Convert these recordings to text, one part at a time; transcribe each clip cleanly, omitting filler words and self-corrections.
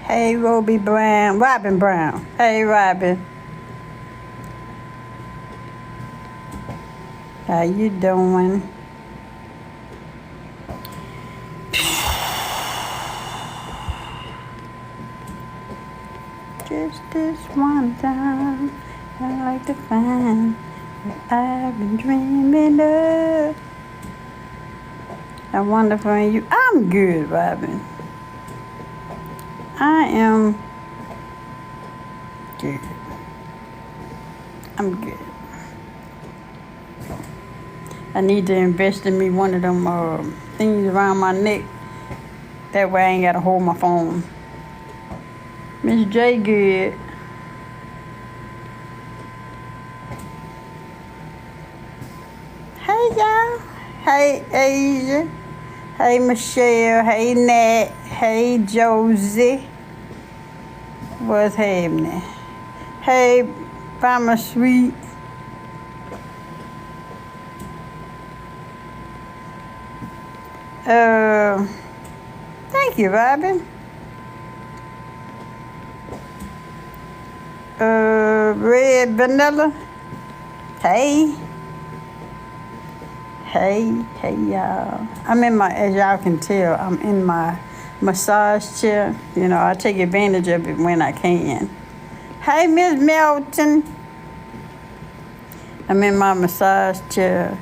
Hey, Robin Brown. Hey, Robin. How you doing? Just this one time, I like to find what I've been dreaming of. I wonder for you. I'm good, Robin. I am good. I'm good. I need to invest in me one of them things around my neck. That way I ain't gotta hold my phone. Miss J good. Hey y'all. Hey Asia. Hey Michelle. Hey Nat. Hey Josie. What's happening? Hey Farmer Sweet. Thank you, Robin. Red Vanilla. Hey. Hey, y'all. As y'all can tell, I'm in my massage chair. You know, I take advantage of it when I can. Hey, Miss Melton. I'm in my massage chair.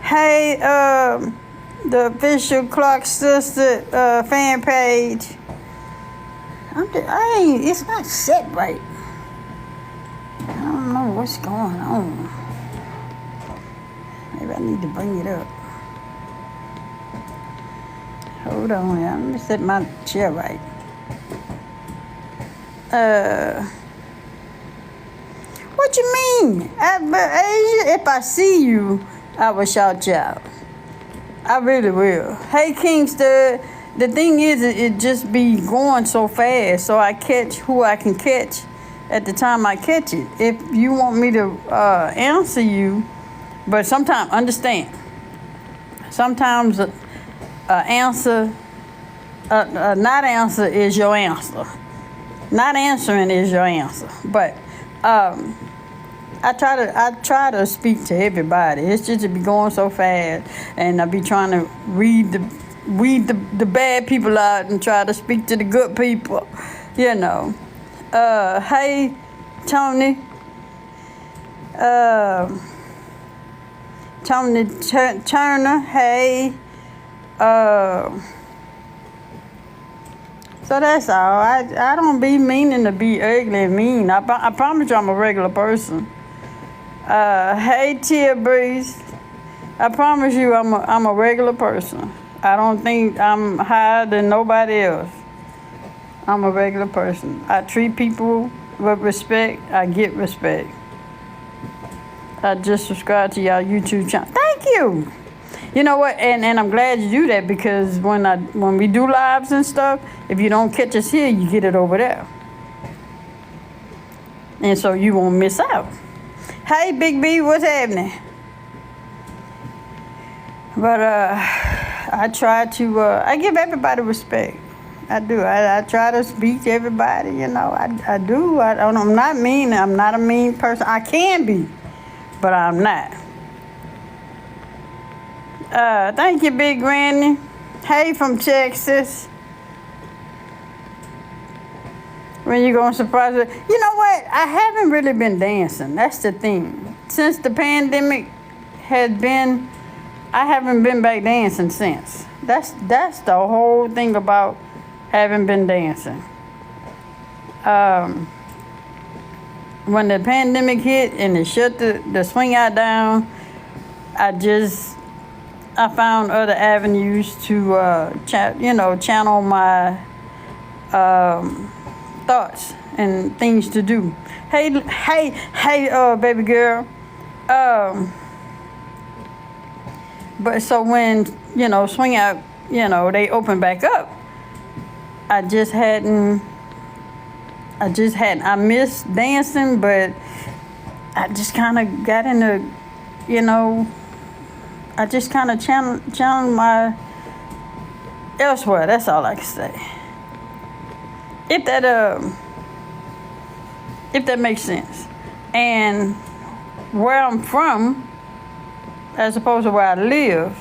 Hey, the official Clark Sister fan page. It's not set right. I don't know what's going on. Maybe I need to bring it up. Hold on, let me set my chair right. What you mean? If I see you, I will shout you out. I really will. Hey, Kingston. The thing is, it just be going so fast, so I catch who I can catch at the time I catch it. If you want me to answer you, but sometimes, understand, sometimes answer, not answer is your answer. Not answering is your answer. But I try to speak to everybody. It's just to be going so fast, and I be trying to weed the bad people out and try to speak to the good people, you know. Hey, Tony. Tony Turner. Hey. So that's all. I don't be meaning to be ugly and mean. I promise you I'm a regular person. Hey, Tia Breeze. I promise you I'm a regular person. I don't think I'm higher than nobody else. I'm a regular person. I treat people with respect. I get respect. I just subscribe to y'all YouTube channel. Thank you. You know what? And I'm glad you do that, because when we do lives and stuff, if you don't catch us here, you get it over there. And so you won't miss out. Hey, Big B, what's happening? But I try to, I give everybody respect. I do. I try to speak to everybody, you know. I do. I'm not mean. I'm not a mean person. I can be, but I'm not. Thank you, Big Granny. Hey, from Texas. When you gonna surprise her? You know what? I haven't really been dancing. That's the thing. Since the pandemic had been, I haven't been back dancing since. That's the whole thing about having been dancing. When the pandemic hit and it shut the swing out down, I found other avenues to channel my thoughts and things to do. Hey, baby girl. But so when, swing out, they open back up, I miss dancing, but I just kind of got into, I just kind of channeled my elsewhere. That's all I can say. If that makes sense. And where I'm from, as opposed to where I live,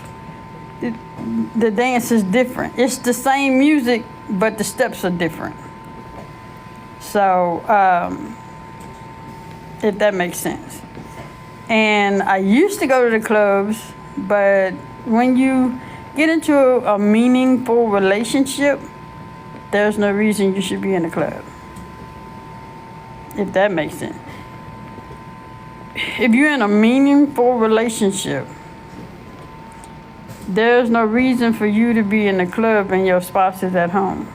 the dance is different. It's the same music, but the steps are different. So, if that makes sense. And I used to go to the clubs, but when you get into a meaningful relationship, there's no reason you should be in the club. If that makes sense. If you're in a meaningful relationship, there's no reason for you to be in the club and your spouse is at home.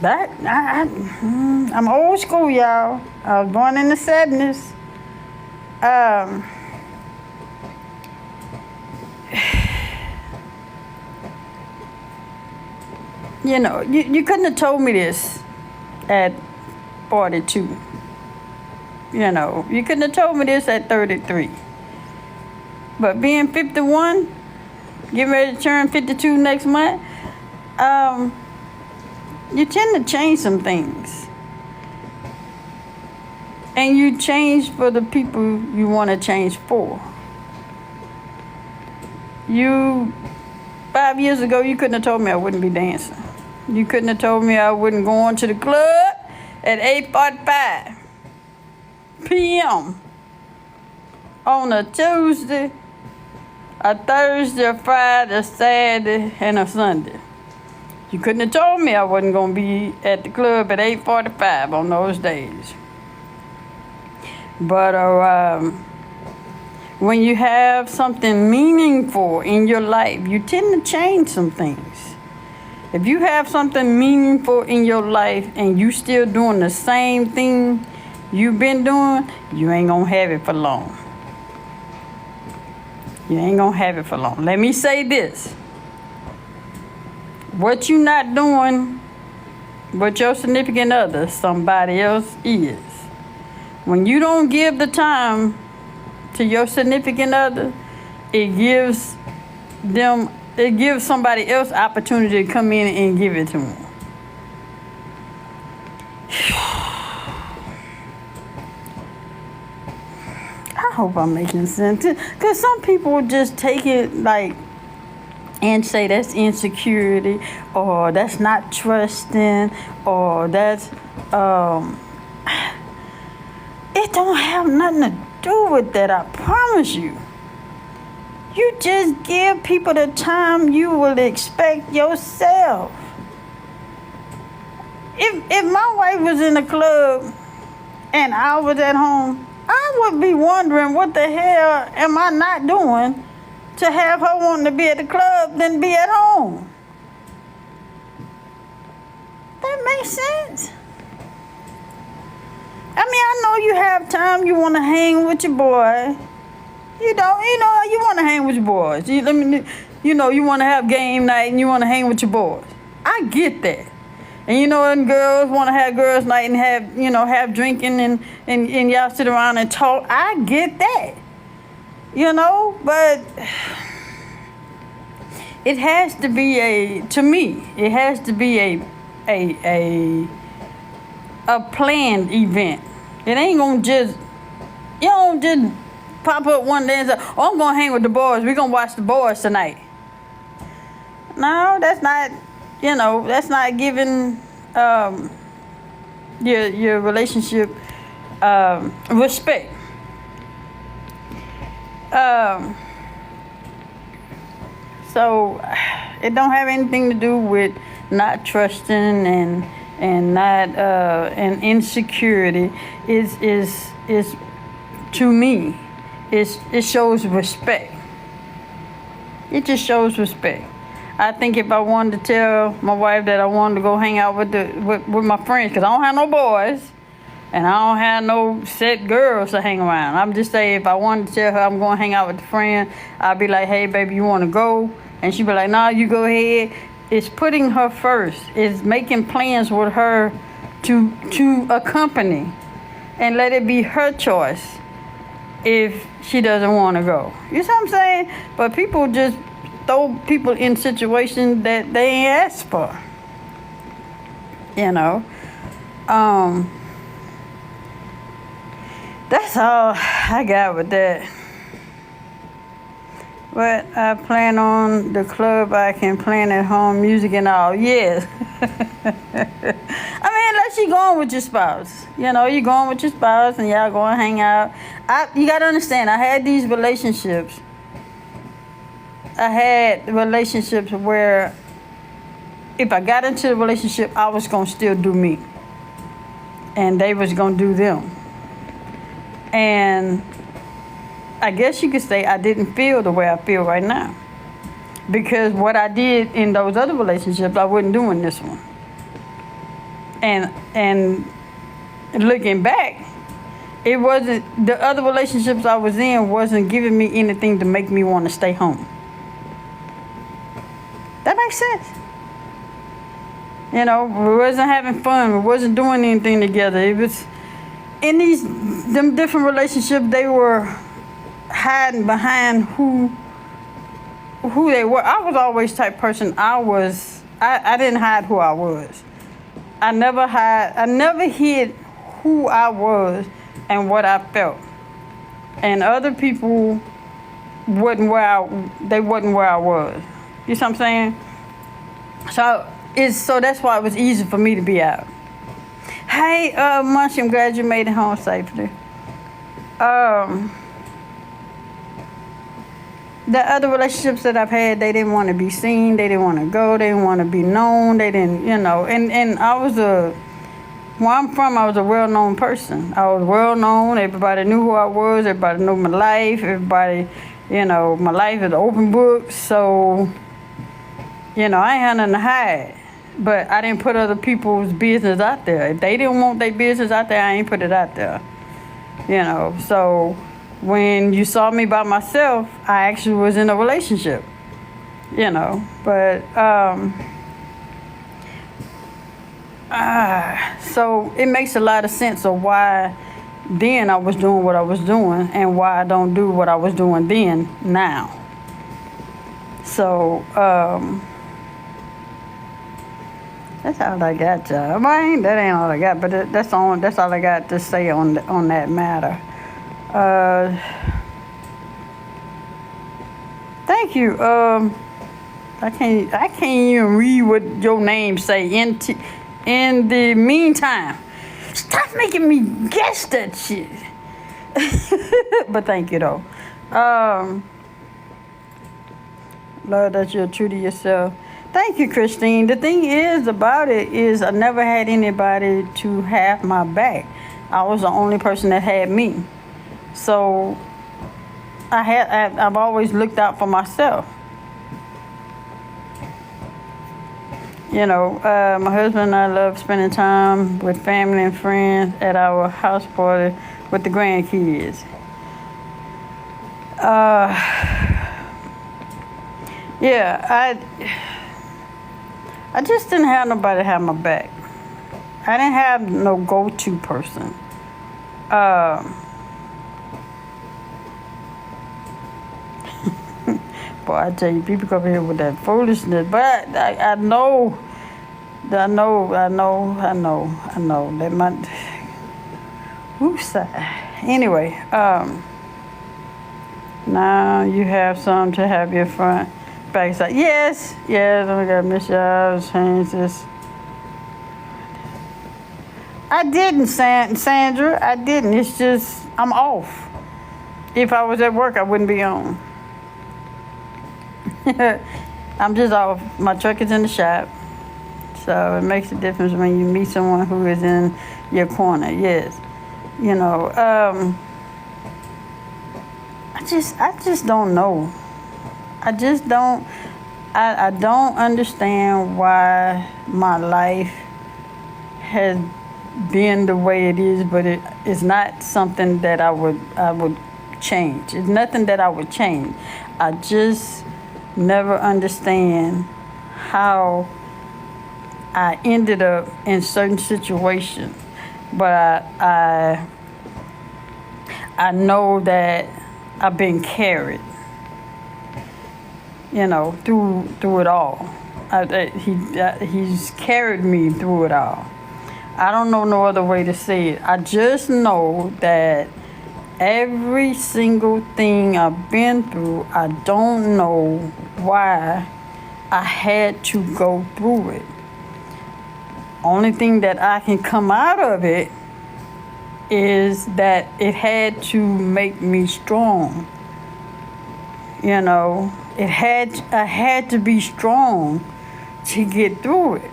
I'm old school, y'all. I was born in the 70s. You know, you couldn't have told me this at 42. You know, you couldn't have told me this at 33. But being 51, getting ready to turn 52 next month, you tend to change some things. And you change for the people you want to change for. 5 years ago, you couldn't have told me I wouldn't be dancing. You couldn't have told me I wouldn't go on to the club at 8:45 p.m. on a Tuesday, a Thursday, a Friday, a Saturday, and a Sunday. You couldn't have told me I wasn't going to be at the club at 8:45 on those days. But when you have something meaningful in your life, you tend to change some things. If you have something meaningful in your life and you still doing the same thing you've been doing, you ain't going to have it for long. You ain't going to have it for long. Let me say this. What you not doing with your significant other, somebody else is. When you don't give the time to your significant other, it gives somebody else opportunity to come in and give it to them. I hope I'm making sense. Because some people just take it like and say that's insecurity, or that's not trusting, or that's it don't have nothing to do with that, I promise you. You just give people the time you will expect yourself. If my wife was in the club and I was at home, I would be wondering what the hell am I not doing to have her wanting to be at the club than be at home. That makes sense. I mean, I know you have time, you want to hang with your boy. You want to hang with your boys. You want to have game night and you want to hang with your boys. I get that. And and girls want to have girls night and have drinking and y'all sit around and talk. I get that. But it has to be a planned event. It ain't gonna just, you don't just pop up one day and say, oh, I'm gonna hang with the boys. We're gonna watch the boys tonight. No, that's not giving your relationship respect. So it don't have anything to do with not trusting and not and insecurity. Is to me, it shows respect. It just shows respect. I think if I wanted to tell my wife that I wanted to go hang out with my friends, because I don't have no boys and I don't have no set girls to hang around. I'm just saying, if I wanted to tell her I'm going to hang out with a friend, I'd be like, hey, baby, you want to go? And she'd be like, nah, you go ahead. It's putting her first. It's making plans with her to accompany and let it be her choice if she doesn't want to go. You see what I'm saying? But people just throw people in situations that they ain't asked for. You know. That's all I got with that. But I plan on the club I can plan at home, music and all. Yes. I mean, unless you're going with your spouse. You know, you're going with your spouse and y'all going to hang out. You got to understand, I had these relationships. I had relationships where if I got into the relationship, I was going to still do me. And they was going to do them. And I guess you could say I didn't feel the way I feel right now. Because what I did in those other relationships, I wouldn't do in this one. And looking back, it wasn't, the other relationships I was in wasn't giving me anything to make me want to stay home. That makes sense. You know, we wasn't having fun. We wasn't doing anything together. It was, in them different relationships, they were hiding behind who they were. I was always the type person. I didn't hide who I was. I never hid who I was and what I felt. And other people wasn't where I was. You see what I'm saying? So that's why it was easy for me to be out. Hey, Munchie, I'm glad you made it home safely. The other relationships that I've had, they didn't want to be seen. They didn't want to go. They didn't want to be known. They didn't, you know. And I was where I'm from, I was a well-known person. I was well-known. Everybody knew who I was. Everybody knew my life. Everybody, you know, my life is an open book. So, you know, I ain't had nothing to hide. But I didn't put other people's business out there. If they didn't want their business out there, I ain't put it out there. You know, so when you saw me by myself, I actually was in a relationship, you know. But, so it makes a lot of sense of why then I was doing what I was doing and why I don't do what I was doing then now. So, that's all I got, y'all. That ain't all I got, but that's all I got to say on that matter. Thank you. I can't even read what your name say. In the meantime, stop making me guess that shit. But thank you though. Love that you're true to yourself. Thank you, Christine. The thing is about it is I never had anybody to have my back. I was the only person that had me. So I've always looked out for myself. You know, my husband and I love spending time with family and friends at our house party with the grandkids. Yeah, I just didn't have nobody to have my back. I didn't have no go-to person. Boy, I tell you, people come here with that foolishness. But I know. That might. Oops. Anyway, now you have some to have your front back side. Yes. Oh my God, Miss y'all, change this. I didn't, Sandra. I didn't. It's just I'm off. If I was at work, I wouldn't be on. I'm just off. My truck is in the shop. So it makes a difference when you meet someone who is in your corner. Yes. You know, I just don't know. I just don't. I don't understand why my life has been the way it is, but it's not something that I would change. It's nothing that I would change. I just never understand how I ended up in certain situations, but I know that I've been carried. through it all. He's carried me through it all. I don't know no other way to say it. I just know that every single thing I've been through, I don't know why I had to go through it. Only thing that I can come out of it is that it had to make me strong. I had to be strong to get through it.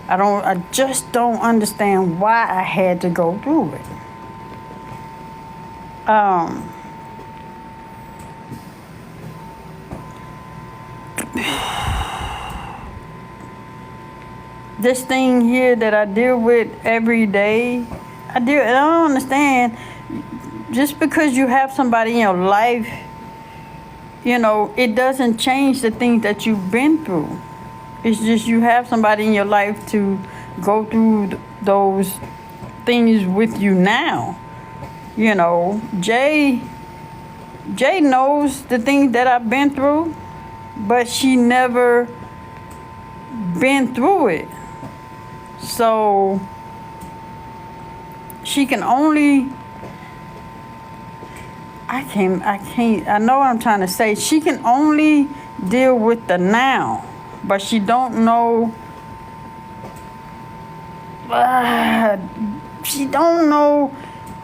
I just don't understand why I had to go through it. This thing here that I deal with every day, I don't understand. Just because you have somebody in your life, it doesn't change the things that you've been through. It's just you have somebody in your life to go through those things with you now. Jay knows the things that I've been through, but she never been through it. So she can only, I know what I'm trying to say. She can only deal with the now, but she don't know, she don't know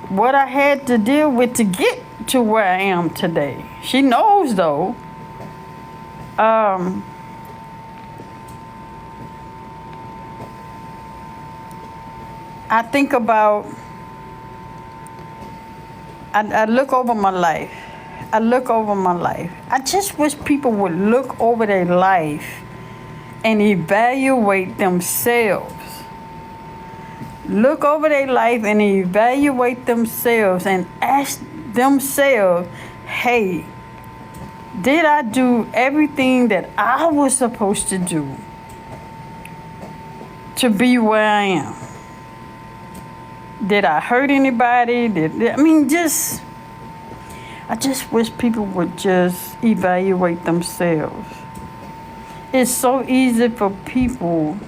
what I had to deal with to get to where I am today. She knows though. I think about, I look over my life. I just wish people would look over their life and evaluate themselves. Look over their life and evaluate themselves and ask themselves, hey, did I do everything that I was supposed to do to be where I am? Did I hurt anybody? I just wish people would just evaluate themselves. It's so easy for people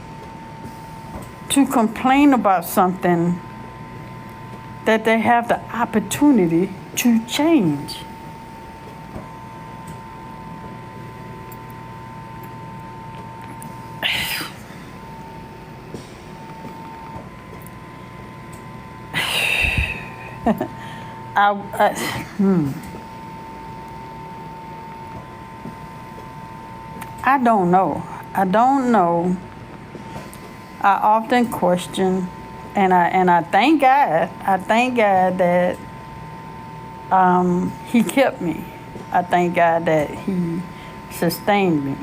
to complain about something that they have the opportunity to change. I don't know. I often question, and I thank God. I thank God that He kept me. I thank God that He sustained me.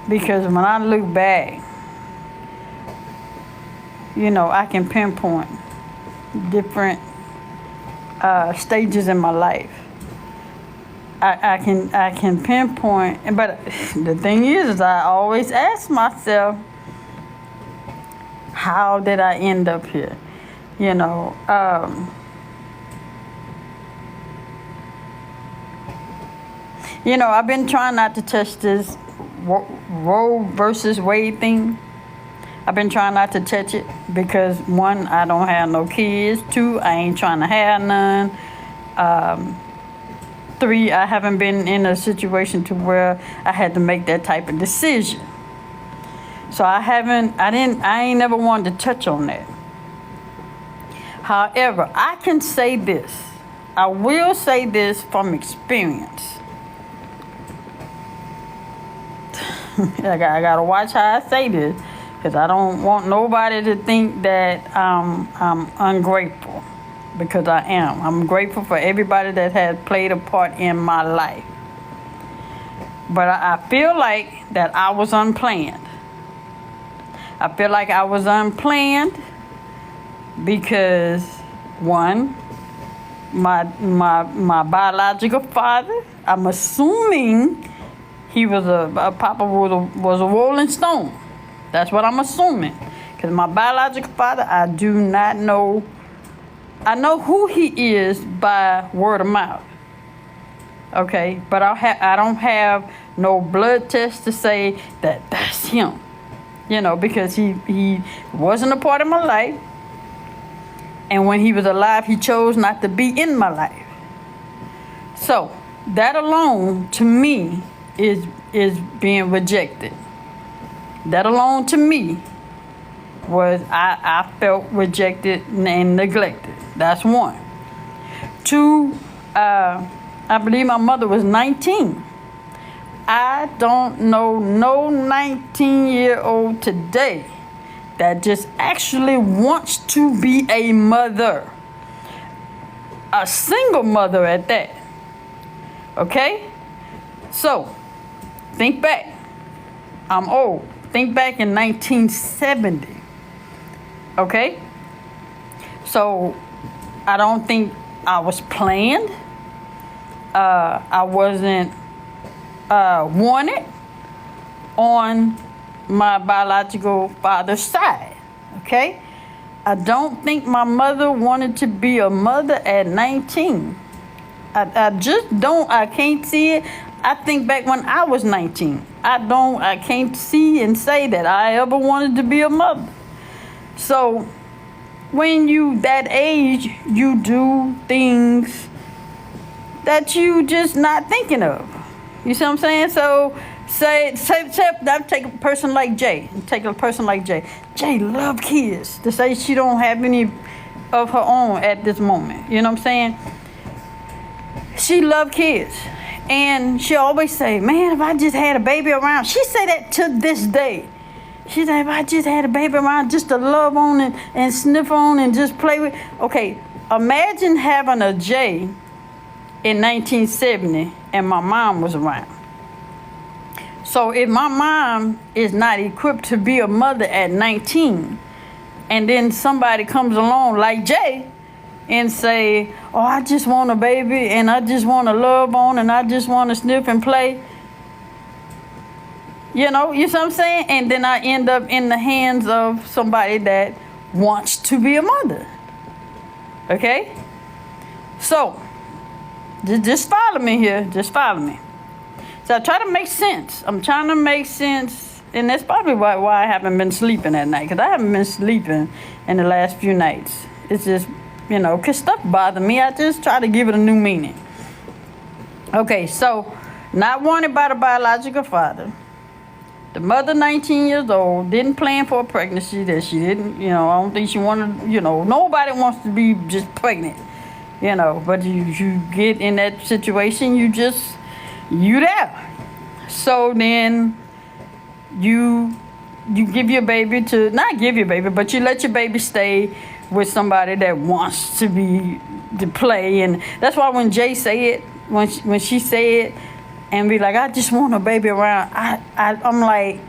Because when I look back, I can pinpoint different stages in my life. I can pinpoint, but the thing is I always ask myself, how did I end up here? I've been trying not to touch this Roe versus Wade thing. I've been trying not to touch it because, one, I don't have no kids. Two, I ain't trying to have none. Three, I haven't been in a situation to where I had to make that type of decision. So I ain't never wanted to touch on that. However, I can say this. I will say this from experience. I gotta watch how I say this, because I don't want nobody to think that I'm ungrateful, because I am. I'm grateful for everybody that has played a part in my life. But I feel like that I was unplanned. I feel like I was unplanned because, one, my biological father, I'm assuming he was Papa was a Rolling Stone. That's what I'm assuming. Because my biological father, I do not know I know who he is by word of mouth. Okay, but I don't have no blood test to say that that's him. Because he wasn't a part of my life, and when he was alive, he chose not to be in my life. So that alone, to me, is being rejected. That alone, to me, was I felt rejected and neglected. That's one. Two, I believe my mother was 19. I don't know no 19-year-old today that just actually wants to be a mother. A single mother at that. Okay? So, think back. I'm old. Think back in 1970. Okay? So, I don't think I was planned. I wasn't wanted on my biological father's side. Okay? I don't think my mother wanted to be a mother at 19. I just don't. I can't see it. I think back when I was 19. I can't see and say that I ever wanted to be a mother. So when you that age, you do things that you just not thinking of. You see what I'm saying? So say I take a person like Jay. Jay love kids. To say she don't have any of her own at this moment. You know what I'm saying? She love kids. And she always say, man, if I just had a baby around. She say that to this day. She said, if I just had a baby around just to love on and sniff on and just play with. Okay, imagine having a Jay in 1970 and my mom was around. So if my mom is not equipped to be a mother at 19, and then somebody comes along like Jay and say, oh, I just want a baby and I just want to love on and I just want to sniff and play. You know what I'm saying? And then I end up in the hands of somebody that wants to be a mother. Okay? So, just follow me here. Just follow me. So I try to make sense. I'm trying to make sense. And that's probably why I haven't been sleeping at night. Because I haven't been sleeping in the last few nights. It's just, because stuff bothers me. I just try to give it a new meaning. Okay, so not wanted by the biological father. The mother, 19 years old, didn't plan for a pregnancy that she didn't, I don't think she wanted, nobody wants to be just pregnant, but you get in that situation, you there. So then you give your baby to, not give your baby, but you let your baby stay with somebody that wants to play. And that's why when Jay say it, when she say it, and be like, I just want a baby around. I'm like,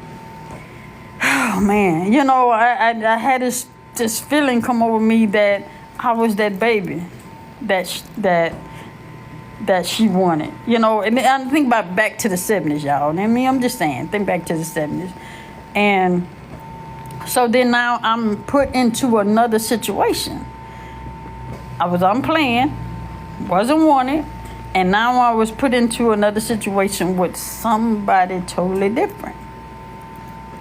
oh man, I had this feeling come over me that I was that baby that she wanted, And I think about back to the 70s, y'all. I'm just saying, think back to the 70s, and so then now I'm put into another situation. I was unplanned, wasn't wanted. And now I was put into another situation with somebody totally different.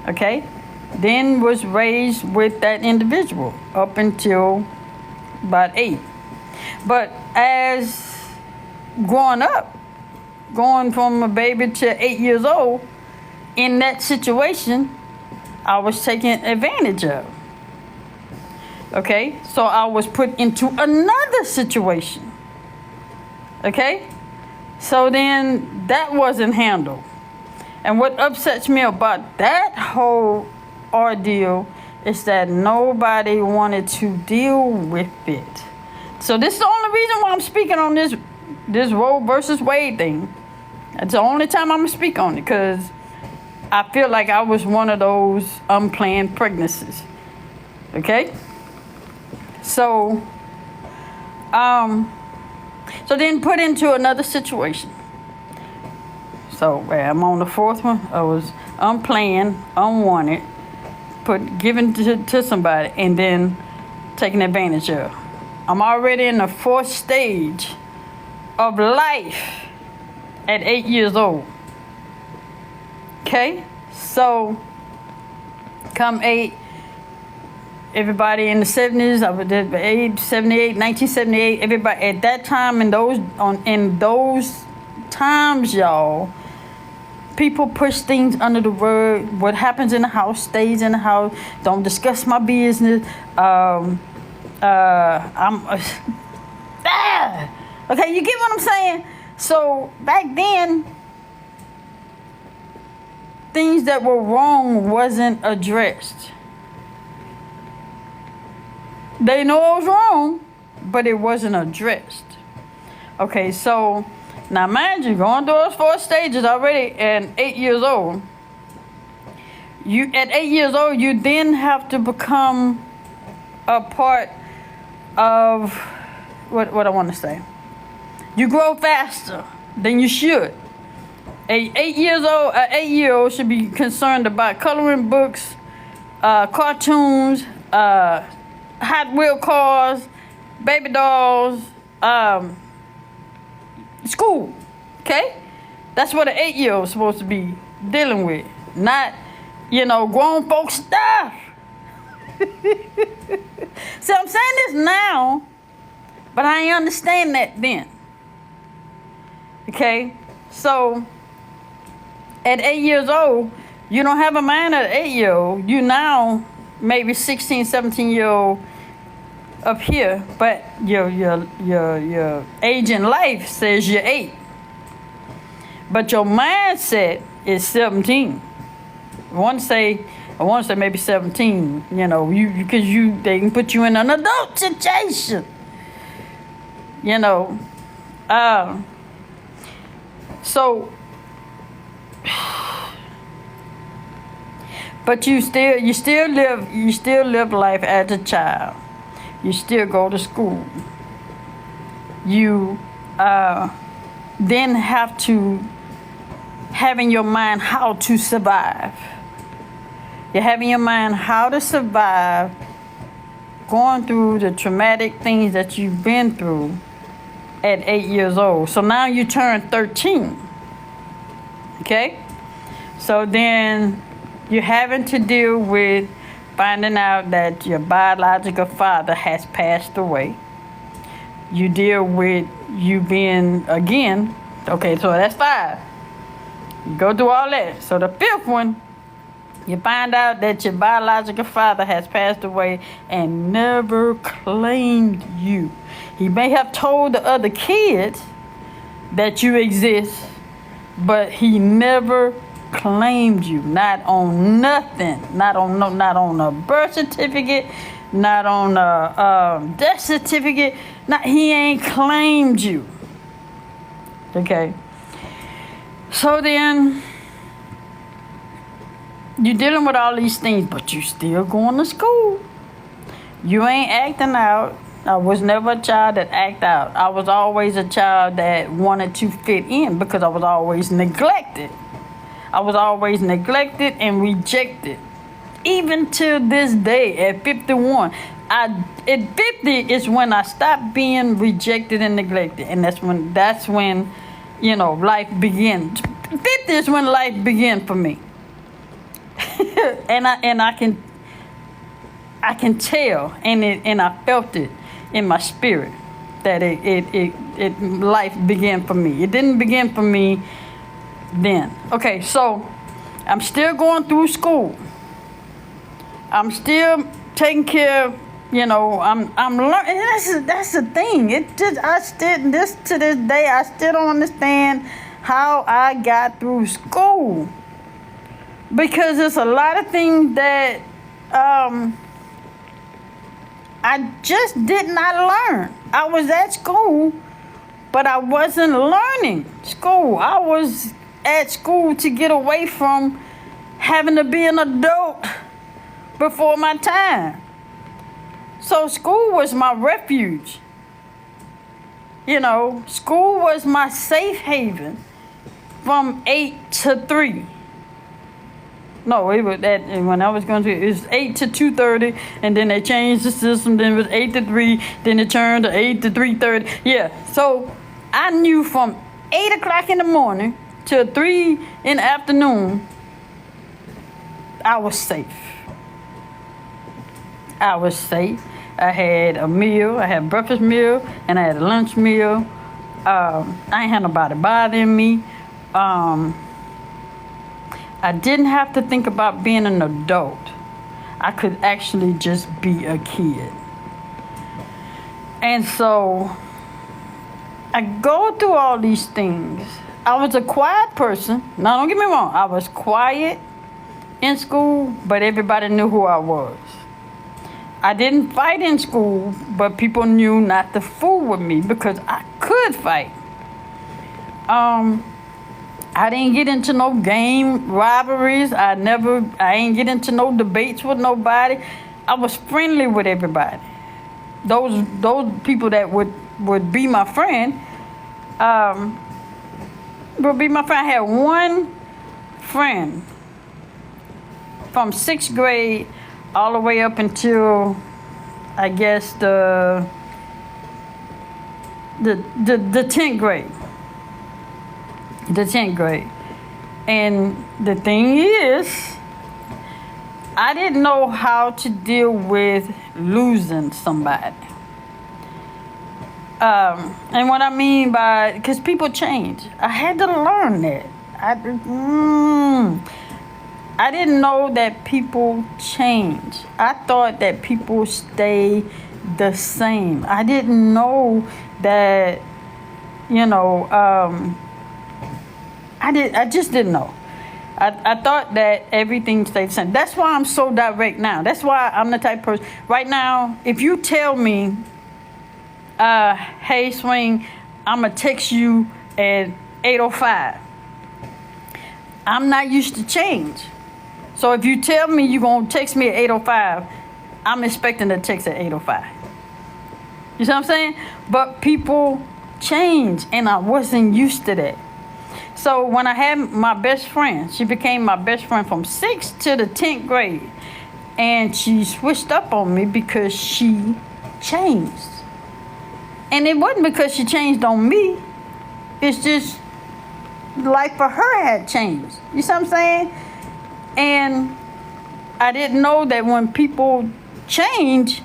Okay? Then was raised with that individual up until about 8. But as growing up, going from a baby to 8 years old, in that situation, I was taken advantage of. Okay? So I was put into another situation. Okay? So then that wasn't handled. And what upsets me about that whole ordeal is that nobody wanted to deal with it. So this is the only reason why I'm speaking on this Roe versus Wade thing. That's the only time I'm going to speak on it, because I feel like I was one of those unplanned pregnancies. Okay? So then put into another situation. So I'm on the fourth one. I was unplanned, unwanted, given to somebody, and then taken advantage of. I'm already in the fourth stage of life at 8 years old. Okay? So, come 8, everybody in the 70s, I was at 1978, everybody at that time in those times, y'all, people push things under the rug. What happens in the house stays in the house. Don't discuss my business. Okay, you get what I'm saying? So back then, things that were wrong wasn't addressed. They know it was wrong, but it wasn't addressed. Okay, so now mind you, going through those 4 stages already at 8 years old. At 8 years old, you then have to become a part of what I want to say. You grow faster than you should. An 8-year-old should be concerned about coloring books, cartoons, Hot Wheel cars, baby dolls, school. Okay? That's what an 8-year-old is supposed to be dealing with. Not, grown folks stuff. So I'm saying this now, but I ain't understand that then. Okay? So at 8 years old, you don't have a mind at 8-year-old. You now maybe 16, 17-year-old up here, but your age in life says you're 8. But your mindset is 17. I want to say maybe 17. Because they can put you in an adult situation. So, but you still live life as a child. You still go to school. You then have to have in your mind how to survive. You have in your mind how to survive going through the traumatic things that you've been through at 8 years old. So now you turn 13. Okay? So then you're having to deal with finding out that your biological father has passed away. You deal with you being, again, okay, so that's 5. You go through all that. So the 5th one, you find out that your biological father has passed away and never claimed you. He may have told the other kids that you exist, but he never claimed you. Not on nothing. Not on a birth certificate. Not on a death certificate. He ain't claimed you. Okay. So then, you're dealing with all these things, but you still going to school. You ain't acting out. I was never a child that acted out. I was always a child that wanted to fit in because I was always neglected. I was always neglected and rejected. Even to this day, at 51, at 50 is when I stopped being rejected and neglected, and that's when life began. 50 is when life began for me. and I can tell, and I felt it in my spirit that it life began for me. It didn't begin for me then. Okay, so I'm still going through school. I'm still taking care of, I'm learning. That's the thing. To this day, I still don't understand how I got through school. Because there's a lot of things that I just did not learn. I was at school, but I wasn't learning school. I was at school to get away from having to be an adult before my time. So school was my refuge. School was my safe haven from 8 to 3. No, it was that when I was going to. It was 8 to 2:30, and then they changed the system. Then it was 8 to 3. Then it turned to 8 to 3:30. Yeah. So I knew from 8 o'clock in the morning till 3 in the afternoon, I was safe. I was safe. I had a meal. I had a breakfast meal, and I had a lunch meal. I ain't had nobody bothering me. I didn't have to think about being an adult. I could actually just be a kid. And so I go through all these things. I was a quiet person. Now, don't get me wrong. I was quiet in school, but everybody knew who I was. I didn't fight in school, but people knew not to fool with me because I could fight. I didn't get into no game rivalries. I ain't get into no debates with nobody. I was friendly with everybody. Those people that would be my friend, would be my friend. I had one friend from 6th grade all the way up until, I guess, the 10th grade. The 10th grade. And the thing is, I didn't know how to deal with losing somebody. And what I mean by, because people change. I had to learn that. I didn't know that people change. I thought that people stay the same. I didn't know that, I just didn't know. I thought that everything stayed the same. That's why I'm so direct now. That's why I'm the type of person. Right now, if you tell me, hey, Swing, I'm going to text you at 8:05. I'm not used to change. So if you tell me you're going to text me at 8:05, I'm expecting a text at 8:05. You see what I'm saying? But people change, and I wasn't used to that. So when I had my best friend, she became my best friend from 6th to the 10th grade. And she switched up on me because she changed. And it wasn't because she changed on me. It's just life for her had changed. You see what I'm saying? And I didn't know that when people change,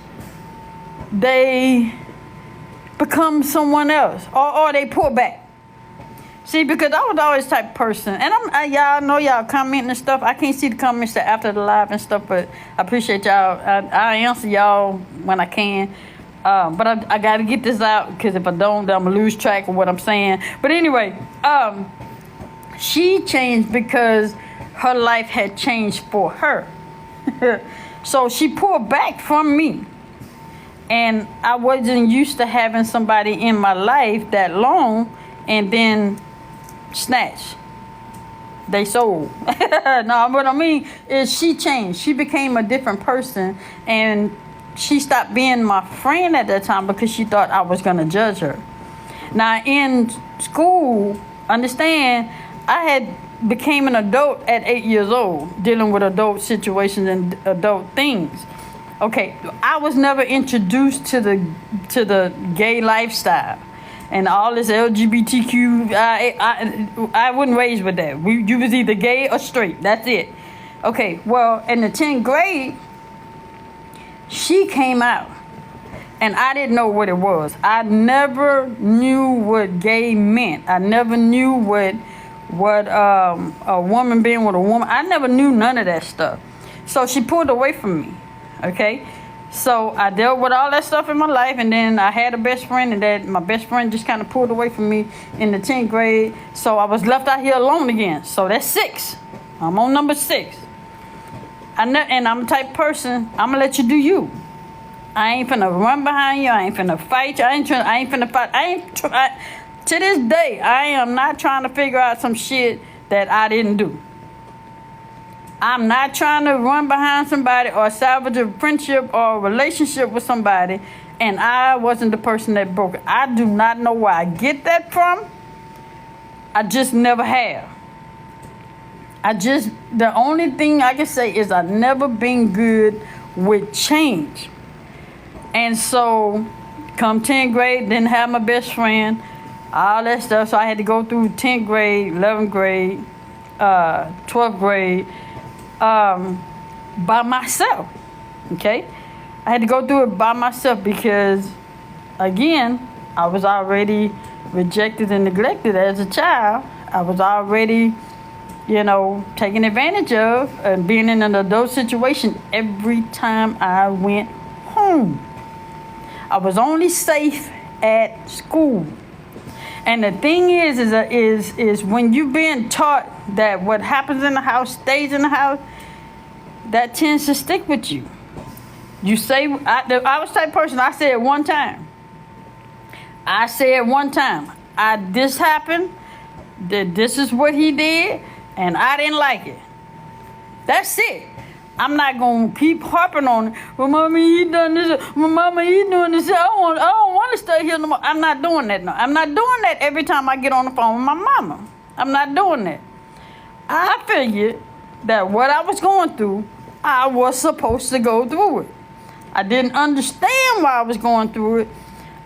they become someone else or they pull back. See, because I was always the type of person, and y'all know y'all commenting and stuff. I can't see the comments after the live and stuff, but I appreciate y'all. I answer y'all when I can. But I got to get this out because if I don't, then I'm going to lose track of what I'm saying. But anyway, she changed because her life had changed for her. So she pulled back from me. And I wasn't used to having somebody in my life that long and then snatch. They sold. No, what I mean is she changed. She became a different person, and she stopped being my friend at that time because she thought I was going to judge her. Now, in school, understand, I had became an adult at 8 years old, dealing with adult situations and adult things. Okay, I was never introduced to the gay lifestyle and all this LGBTQ. I wasn't raised with that. You was either gay or straight. That's it. Okay, well, in the 10th grade, she came out, and I didn't know what it was. I never knew what gay meant. I never knew what a woman being with a woman. I never knew none of that stuff. So she pulled away from me. Okay, so I dealt with all that stuff in my life, and then I had a best friend, and that my best friend just kind of pulled away from me in the 10th grade. So I was left out here alone again. So that's 6. I'm on number 6. And I'm the type of person, I'm gonna let you do you. I ain't finna run behind you. I ain't finna fight you. I ain't finna fight. To this day, I am not trying to figure out some shit that I didn't do. I'm not trying to run behind somebody or salvage a friendship or a relationship with somebody, and I wasn't the person that broke it. I do not know where I get that from. I just never have. The only thing I can say is I've never been good with change. And so, come 10th grade, didn't have my best friend, all that stuff. So I had to go through 10th grade, 11th grade, 12th grade by myself. Okay? I had to go through it by myself because, again, I was already rejected and neglected as a child. I was already, taken advantage of and being in an adult situation every time I went home. I was only safe at school. And the thing is when you've been taught that what happens in the house stays in the house, that tends to stick with you. You say, I was the type of person, I said one time, this happened, that this is what he did, and I didn't like it. That's it. I'm not going to keep harping on it. Well, mommy, he done this. Well, mama, he doing this. I don't want to stay here no more. I'm not doing that. No. I'm not doing that every time I get on the phone with my mama. I'm not doing that. I figured that what I was going through, I was supposed to go through it. I didn't understand why I was going through it.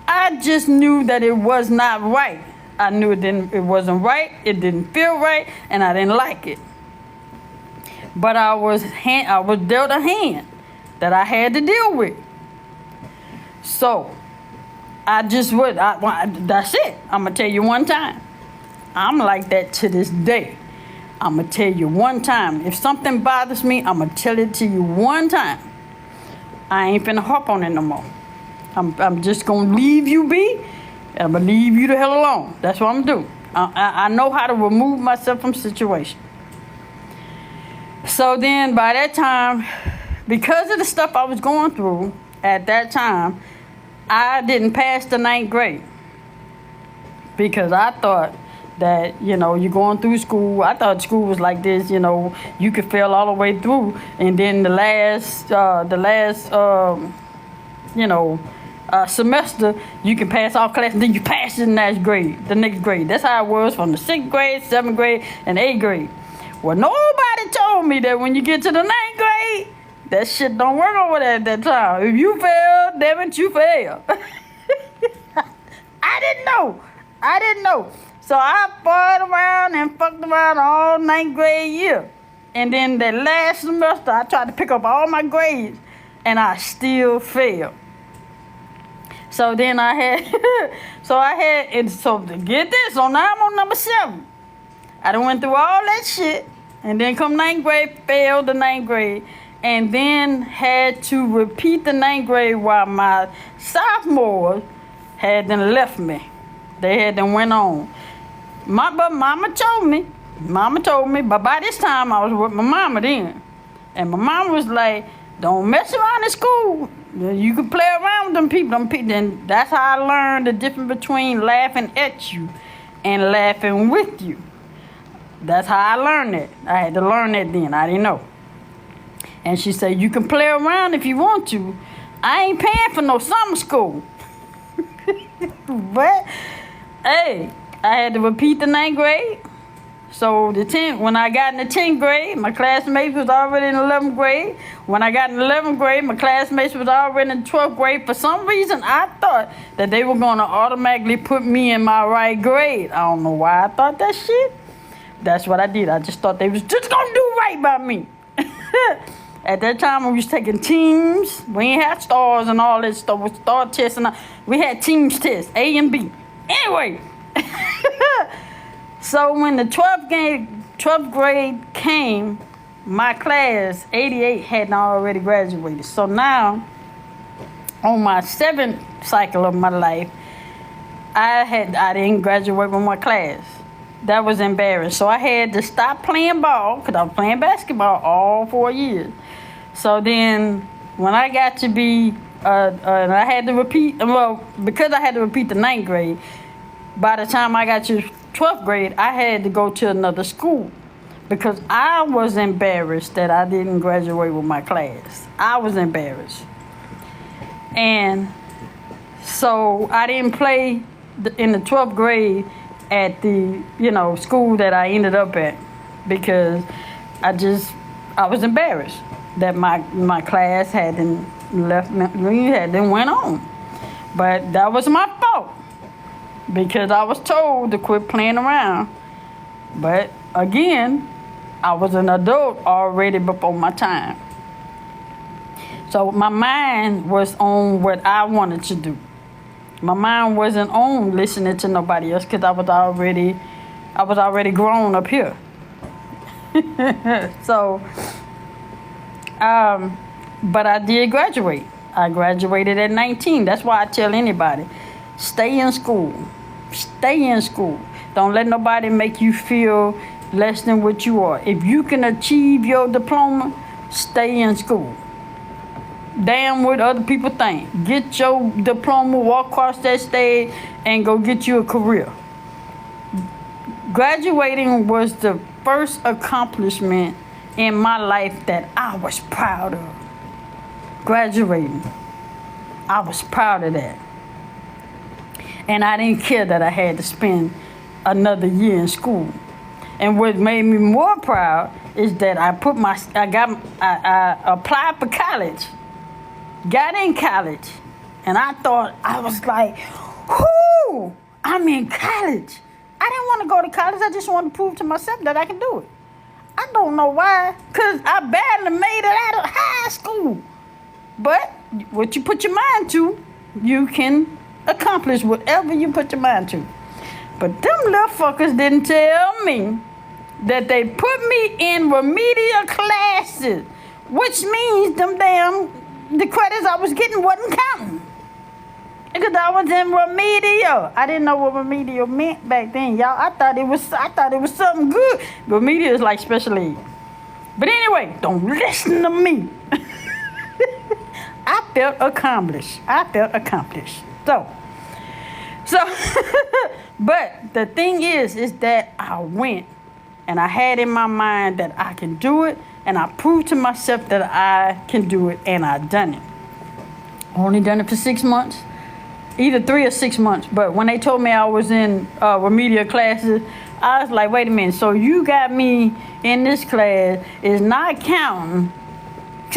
I just knew that it was not right. I knew it wasn't right. It didn't feel right, and I didn't like it. But I was dealt a hand that I had to deal with. So that's it. I'm going to tell you one time. I'm like that to this day. I'm going to tell you one time. If something bothers me, I'm going to tell it to you one time. I ain't finna harp on it no more. I'm just going to leave you be. I'm going to leave you the hell alone. That's what I'm going to do. I know how to remove myself from situations. So then by that time, because of the stuff I was going through at that time, I didn't pass the 9th grade. Because I thought that, you're going through school. I thought school was like this, you could fail all the way through. And then the last semester, you can pass all classes, and then you pass the next grade. That's how it was from the 6th grade, 7th grade, and 8th grade. Well, nobody told me that when you get to the 9th grade, that shit don't work over there at that time. If you fail, damn it, you fail. I didn't know. So I fought around and fucked around all 9th grade year. And then that last semester, I tried to pick up all my grades, and I still failed. So then so to get this, so now I'm on number 7. I done went through all that shit, and then come 9th grade, failed the 9th grade, and then had to repeat the 9th grade while my sophomores had then left me. They had then went on. But mama told me, but by this time I was with my mama then. And my mama was like, don't mess around in school. You can play around with them people. And that's how I learned the difference between laughing at you and laughing with you. That's how I learned it. I had to learn that then. I didn't know. And she said, you can play around if you want to. I ain't paying for no summer school. But, hey, I had to repeat the 9th grade. So when I got in the 10th grade, my classmates was already in the 11th grade. When I got in the 11th grade, my classmates was already in the 12th grade. For some reason, I thought that they were going to automatically put me in my right grade. I don't know why I thought that shit. That's what I did. I just thought they was just going to do right by me. At that time, we was taking teams. We ain't had stars and all that stuff with star tests. We had teams tests, A and B. Anyway. So when the 12th grade came, my class, 88, hadn't already graduated. So now, on my 7th cycle of my life, I didn't graduate with my class. That was embarrassing. So I had to stop playing ball, because I was playing basketball all 4 years. So then, when I got to be, and I had to repeat, because I had to repeat the 9th grade, by the time I got to 12th grade, I had to go to another school because I was embarrassed that I didn't graduate with my class. I was embarrassed. And so I didn't play in the 12th grade at the, school that I ended up at. because I was embarrassed that my class hadn't left me, hadn't went on. But that was my fault because I was told to quit playing around. But again, I was an adult already before my time. So my mind was on what I wanted to do. My mind wasn't on listening to nobody else because I was already grown up here. So, but I did graduate. I graduated at 19. That's why I tell anybody, stay in school. Stay in school. Don't let nobody make you feel less than what you are. If you can achieve your diploma, stay in school. Damn what other people think. Get your diploma, walk across that stage, and go get you a career. Graduating was the first accomplishment in my life that I was proud of. Graduating. I was proud of that. And I didn't care that I had to spend another year in school. And what made me more proud is that I applied for college. Got in college, and I thought, I was like, whoo, I'm in college. I didn't want to go to college. I just wanted to prove to myself that I can do it. I don't know why, because I barely made it out of high school. But what you put your mind to, you can accomplish whatever you put your mind to. But them little fuckers didn't tell me that they put me in remedial classes, which means the credits I was getting wasn't counting. Because I was in remedial. I didn't know what remedial meant back then, y'all. I thought it was something good. Remedial is like special ed. But anyway, don't listen to me. I felt accomplished. So, but the thing is that I went and I had in my mind that I can do it, and I proved to myself that I can do it, and I done it. Only done it for 6 months, either 3 or 6 months. But when they told me I was in remedial classes, I was like, wait a minute, so you got me in this class is not counting.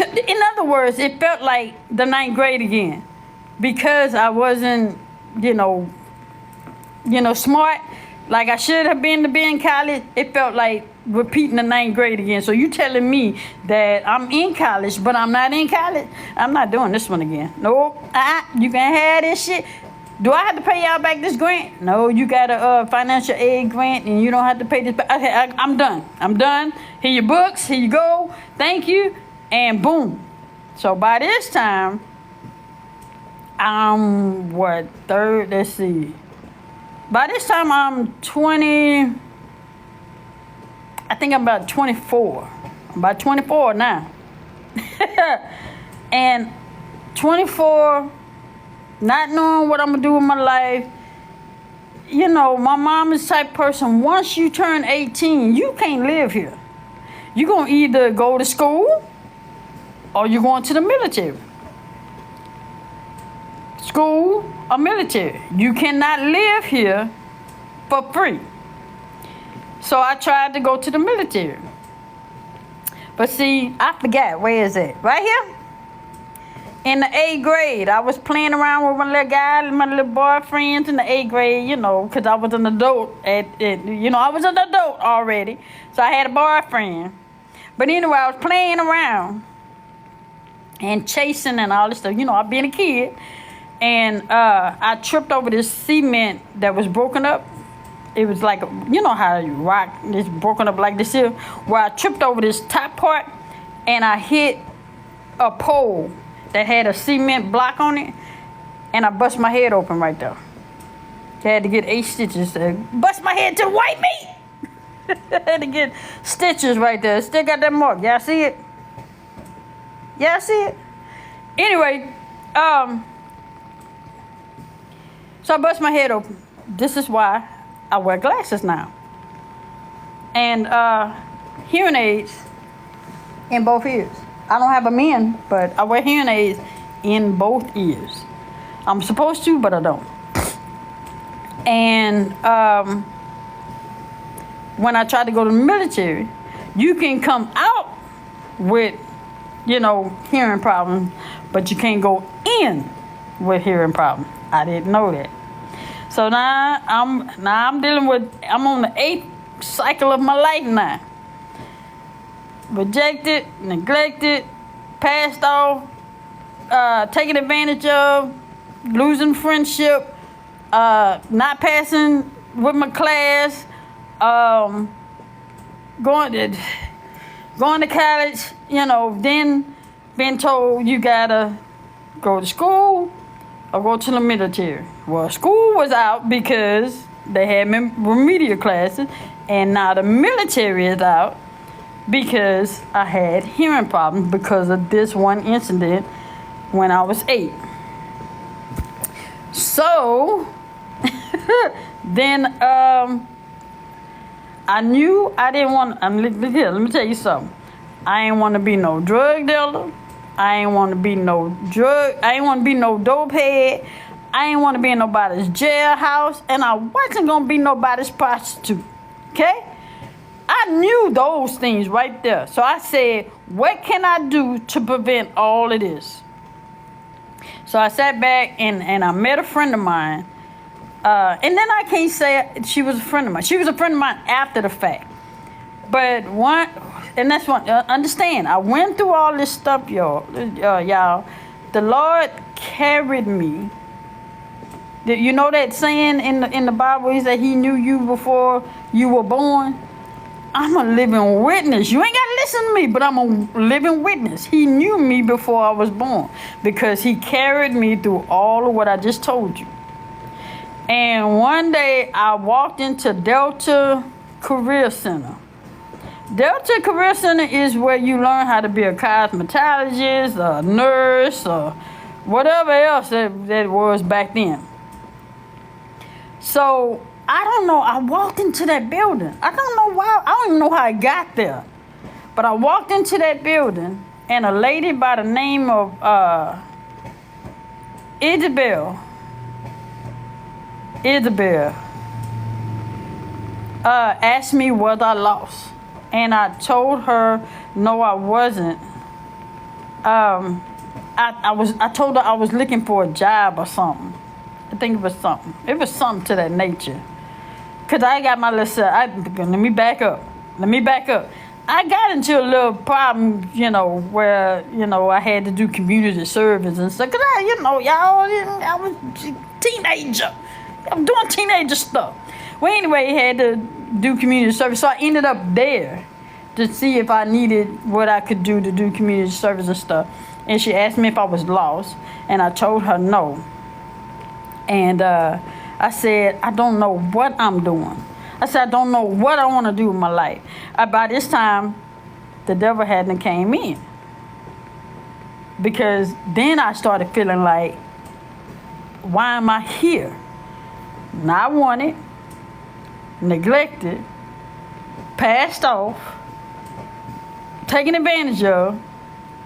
In other words, it felt like the 9th grade again, because I wasn't, smart like I should have been to be in college. It felt like repeating the 9th grade again. So you telling me that I'm in college, but I'm not in college? I'm not doing this one again. Nope. You can have this shit. Do I have to pay y'all back this grant? No, you got a financial aid grant, and you don't have to pay this back. Okay, I'm done. Here your books. Here you go. Thank you. And boom. So by this time, I'm third? Let's see. By this time, I'm 20. I think I'm about 24. I'm about 24 now. And 24, not knowing what I'm going to do with my life. My mom is the type of person, once you turn 18, you can't live here. You're going to either go to school or you're going to the military. School or military. You cannot live here for free. So I tried to go to the military. But see, I forgot. Where is it? Right here? In the 8th grade. I was playing around with my little guy, my little boyfriends in the 8th grade, because I was an adult. I was an adult already. So I had a boyfriend. But anyway, I was playing around and chasing and all this stuff. I've been a kid. And I tripped over this cement that was broken up. It was like, how you rock is broken up like this here, where I tripped over this top part and I hit a pole that had a cement block on it, and I bust my head open right there. I had to get 8 stitches to bust my head to white meat. I had to get stitches right there. Still got that mark. Y'all see it? Y'all see it? Anyway, so I bust my head open. This is why I wear glasses now. And hearing aids in both ears. I don't have them in, but I wear hearing aids in both ears. I'm supposed to, but I don't. And when I tried to go to the military, You can come out with, hearing problems, but you can't go in with hearing problems. I didn't know that. So now I'm dealing with, I'm on the 8th cycle of my life now. Rejected, neglected, passed off, taken advantage of, losing friendship, not passing with my class, going to college, then being told you gotta go to school or go to the military. Well, school was out because they had remedial classes, and now the military is out because I had hearing problems because of this one incident when I was 8. So then I knew I didn't want. Let me tell you something. I ain't want to be no drug dealer. I ain't want to be no I ain't want to be no dope head. I ain't want to be in nobody's jailhouse, and I wasn't gonna be nobody's prostitute. Okay? I knew those things right there. So I said, what can I do to prevent all of this? So I sat back and I met a friend of mine. And then I can't say she was a friend of mine. She was a friend of mine after the fact. But that's one, understand, I went through all this stuff, y'all. The Lord carried me. You know that saying in the Bible, he said he knew you before you were born? I'm a living witness. You ain't got to listen to me, but I'm a living witness. He knew me before I was born because he carried me through all of what I just told you. And one day I walked into Delta Career Center. Delta Career Center is where you learn how to be a cosmetologist, a nurse, or whatever else that was back then. So I don't know. I walked into that building. I don't know why. I don't even know how I got there. But I walked into that building, and a lady by the name of Isabel asked me was I lost. And I told her, no, I wasn't. I told her I was looking for a job or something. I think it was something. It was something to that nature. Because I got my little... let me back up. I got into a little problem, where, I had to do community service and stuff. Because I was a teenager. I'm doing teenager stuff. Well, anyway, I had to do community service. So I ended up there to see if I needed what I could do to do community service and stuff. And she asked me if I was lost. And I told her no. And I said, I don't know what I'm doing. I said, I don't know what I want to do with my life. By this time, the devil hadn't came in. Because then I started feeling like, why am I here? Not wanted, neglected, passed off, taken advantage of,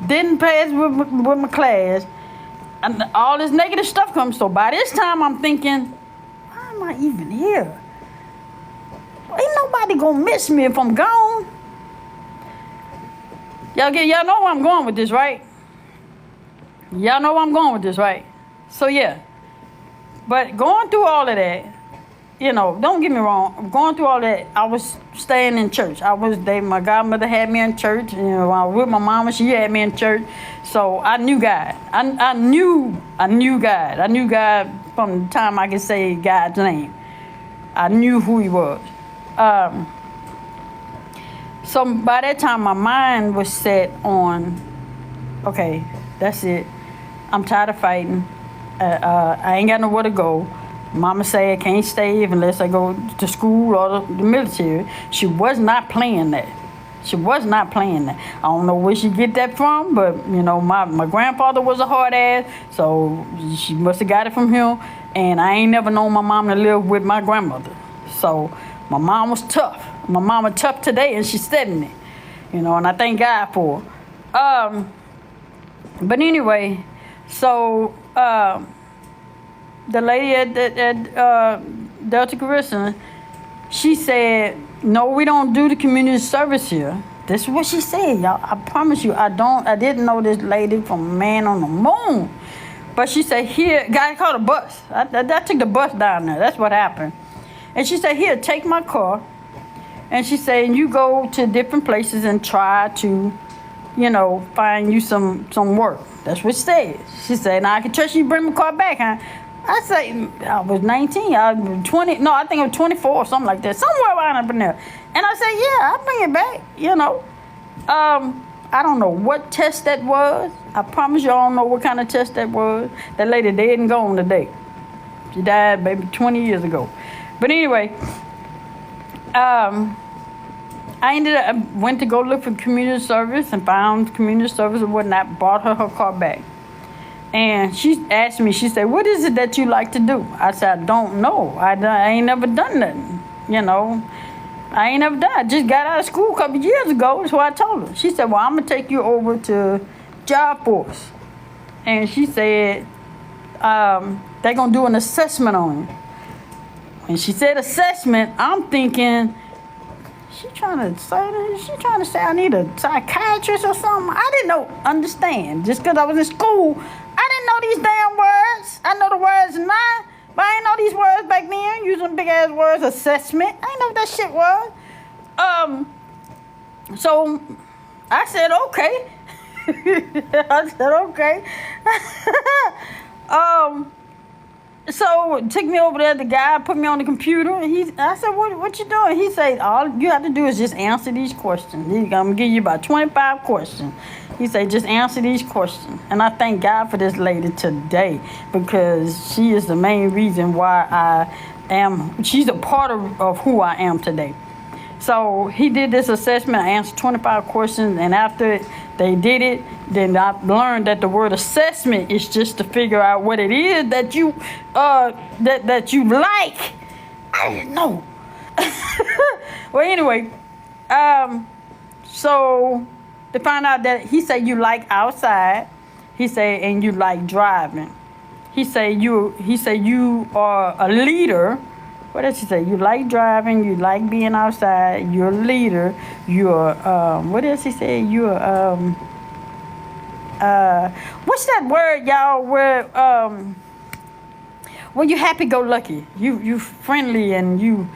didn't pass with my class, and all this negative stuff comes. So by this time, I'm thinking, why am I even here? Ain't nobody gonna miss me if I'm gone. Y'all know where I'm going with this, right? Y'all know where I'm going with this, right? So yeah. But going through all of that, don't get me wrong. Going through all that, I was staying in church. My godmother had me in church. I was with my mama. She had me in church. So I knew God. I knew God. I knew God from the time I could say God's name. I knew who he was. So by that time, my mind was set on, okay, that's it. I'm tired of fighting. I ain't got nowhere to go. Mama say I can't stay unless I go to school or the military. She was not playing that. I don't know where she get that from, but my grandfather was a hard ass, so she must have got it from him. And I ain't never known my mom to live with my grandmother. So my mom was tough. My mama tough today, and she's 70. And I thank God for her. But anyway, so the lady at Delta Career Center, she said, no, we don't do the community service here. This is what she said, y'all. I promise you, I didn't know this lady from Man on the Moon. But she said, here, guy called a bus. I took the bus down there. That's what happened. And she said, here, take my car. And she said, you go to different places and try to, find you some work. That's what she said. She said, now I can trust you to bring my car back, huh? I said, I was 19, I was 20, no, I think I was 24 or something like that. Somewhere around up in there. And I said, yeah, I'll bring it back, I don't know what test that was. I promise you I don't know what kind of test that was. That lady dead and gone today. She died maybe 20 years ago. But anyway, I went to go look for community service and found community service and whatnot, brought her car back. And she asked me, she said, what is it that you like to do? I said, I don't know. I ain't never done nothing, I ain't never done. I just got out of school a couple of years ago. That's what I told her. She said, well, I'm going to take you over to Job Force. And she said, they're going to do an assessment on you. When she said assessment, I'm thinking, she trying to say I need a psychiatrist or something. I didn't understand. Just because I was in school, I didn't know these damn words. I know the words now. But I ain't know these words back then, using big ass words, assessment. I ain't know what that shit was. So I said, okay. I said, okay. So took me over there, the guy put me on the computer. I said, what you doing? He said, all you have to do is just answer these questions. I'm going to give you about 25 questions. He said, just answer these questions. And I thank God for this lady today because she is the main reason why she's a part of who I am today. So he did this assessment. I answered 25 questions. And after they did it, then I learned that the word assessment is just to figure out what it is that you that you like. I didn't know. Well, anyway, so to find out that he said you like outside, he said, and you like driving. He said you are a leader. What did she say? You like driving, you like being outside, you're a leader, you're, what else he say? You're, what's that word, y'all, where you're happy-go-lucky, you friendly and you,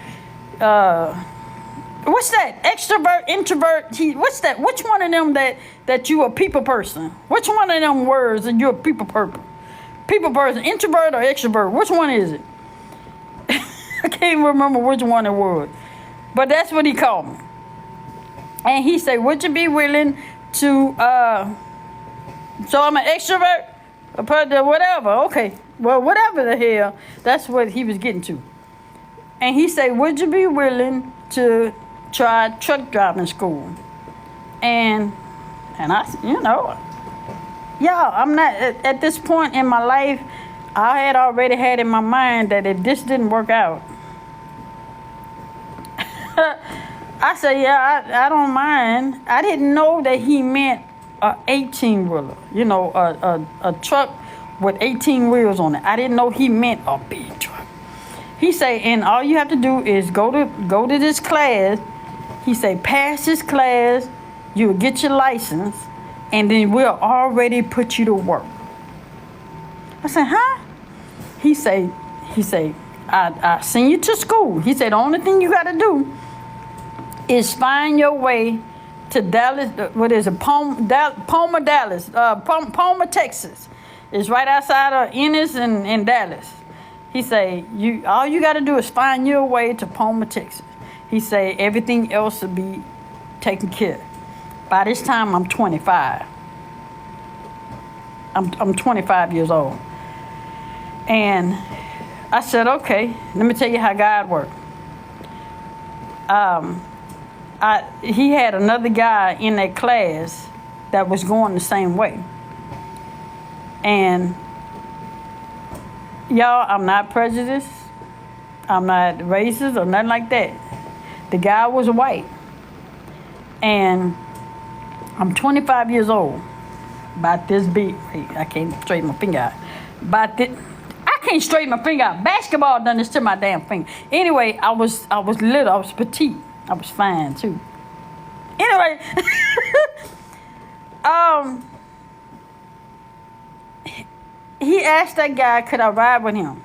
what's that? Extrovert, introvert, what's that? Which one of them that you a people person? Which one of them words that you're a people person? People person, introvert or extrovert? Which one is it? I can't remember which one it was. But that's what he called me. And he said, would you be willing to, so I'm an extrovert? Whatever, okay. Well, whatever the hell, that's what he was getting to. And he said, would you be willing to try truck driving school? And I, I'm not, at this point in my life, I had already had in my mind that if this didn't work out, I said, yeah, I don't mind. I didn't know that he meant a 18-wheeler, a truck with 18 wheels on it. I didn't know he meant a big truck. He said, and all you have to do is go to this class. He said, pass this class, you'll get your license, and then we'll already put you to work. I said, huh? He say, I send you to school. He said, the only thing you got to do is find your way to Dallas. What is it? Palmer, Dallas. Palmer, Texas. It's right outside of Ennis and Dallas. He say, all you got to do is find your way to Palmer, Texas. He say, everything else will be taken care of. By this time, I'm 25. I'm 25 years old. And I said, okay, let me tell you how God worked. He had another guy in that class that was going the same way. And y'all, I'm not prejudiced. I'm not racist or nothing like that. The guy was white. And I'm 25 years old. About this big. I can't straighten my finger out. I can't straighten my finger out. Basketball done this to my damn finger. Anyway, I was little. I was petite. I was fine too. Anyway, he asked that guy, could I ride with him?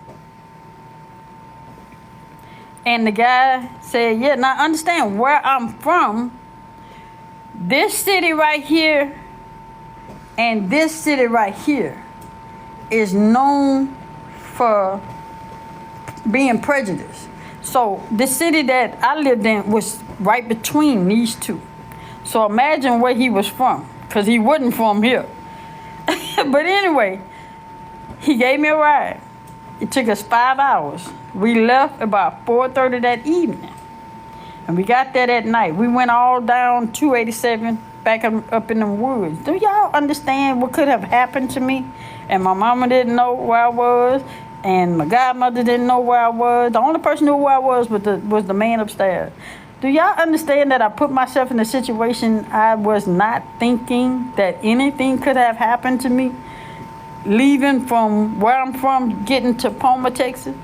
And the guy said, yeah. Now understand where I'm from. This city right here and this city right here is known for being prejudiced. So the city that I lived in was right between these two. So imagine where he was from, because he wasn't from here. But anyway, he gave me a ride. It took us 5 hours. We left about 4:30 that evening. And we got there that night. We went all down 287 back up in the woods. Do y'all understand what could have happened to me? And my mama didn't know where I was. And my godmother didn't know where I was. The only person who knew where I was the man upstairs. Do y'all understand that I put myself in a situation I was not thinking that anything could have happened to me? Leaving from where I'm from, getting to Palmer, Texas.